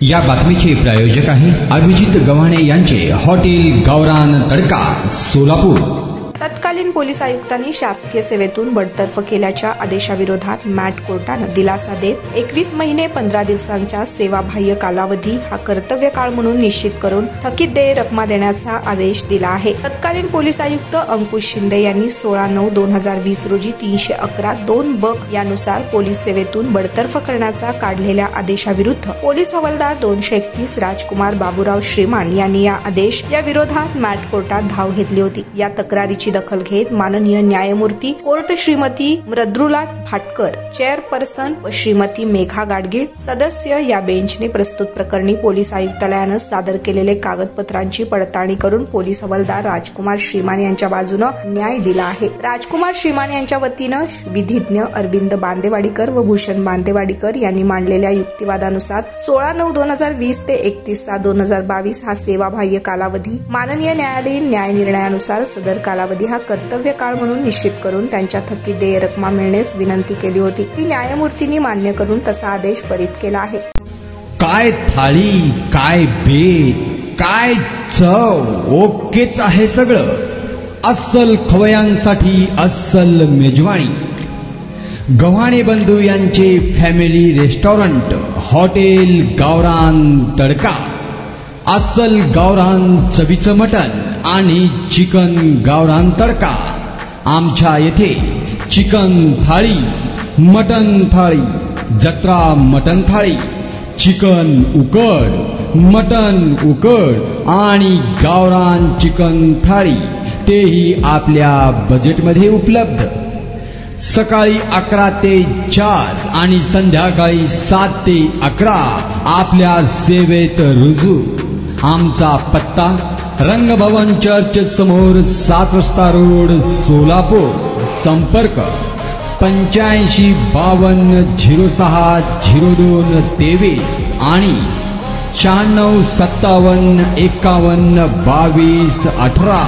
या बातमीचे प्रायोजक आहे अभिजित गव्हाणे यांचे हॉटेल गावरान तडका सोलापूर। तत्कालीन पोलीस आयुक्तांनी शासकीय सेवेतून बडतर्फ केल्याच्या आदेशाविरोधात मॅट कोर्टाने दिलासा देत 21 महिने 15 दिवसांचा सेवाबाह्य कालावधी हा कर्तव्य काळ म्हणून निश्चित करून थकीत देय रक्कम देण्याचा आदेश दिला आहे। तत्कालीन पोलीस आयुक्त अंकुश शिंदे यांनी 16/9/2020 रोजी 311(2)ब यानुसार पोलीस सेवेतून बडतर्फ करण्याचा काढलेल्या आदेशाविरुद्ध पोलीस हवालदार 231 राजकुमार बाबूराव श्रीमान यांनी या आदेश या विरोधात मॅट कोर्टात धाव घेतली होती। या तक्रारीची दखल घेत माननीय न्यायमूर्ती कोर्ट श्रीमती मृदुला भाटकर चेअरपर्सन व श्रीमती मेघा गाडगीळ सदस्य या बेंचने प्रस्तुत प्रकरणी पोलीस आयुक्तालयाने सादर केलेले कागदपत्रांची पडताळणी करून पोलीस हवालदार राजकुमार श्रीमान यांच्या बाजूने न्याय दिला आहे। राजकुमार श्रीमान यांच्या वतीने विधिज्ञ अरविंद बांदेवाडीकर व भूषण बांदेवाडीकर यांनी मांडलेल्या युक्तिवादानुसार 16/9/2020 ते 31/6/2022 हा सेवाबाह्य कालावधी माननीय न्यायालयीन न्याय निर्णयानुसार सदर कालावधी हा कर्तव्य काळ म्हणून निश्चित करून त्यांच्या थकीत देय रक्कम मिळण्यास विनंती केली होती। ती न्यायमूर्तींनी मान्य करून तसा आदेश परित केला आहे। काय थाळी, काय बेत, काय चव, ओकेच आहे सगळं। अस्सल खवयांसाठी अस्सल मेजवानी गव्हाणे बंधू यांचे फॅमिली रेस्टॉरंट हॉटेल गावरान तडका। अस्सल गावरान चवीचं मटण आणि चिकन गावरान तडका। आमच्या येथे चिकन थाळी, मटण थाळी, जत्रा मटण थाळी, चिकन उकड, मटण उकड आणि गावरान चिकन थाळी तेही आपल्या बजेटमध्ये उपलब्ध। सकाळी 11 ते 4 आणि संध्याकाळी 7 ते 11 आपल्या सेवेत रुजू। आमचा पत्ता रंगभवन चर्च समोर 7 रस्ता रोड सोलापूर। संपर्क 85 52 06 02 23 आणि 96 57 51 22 18।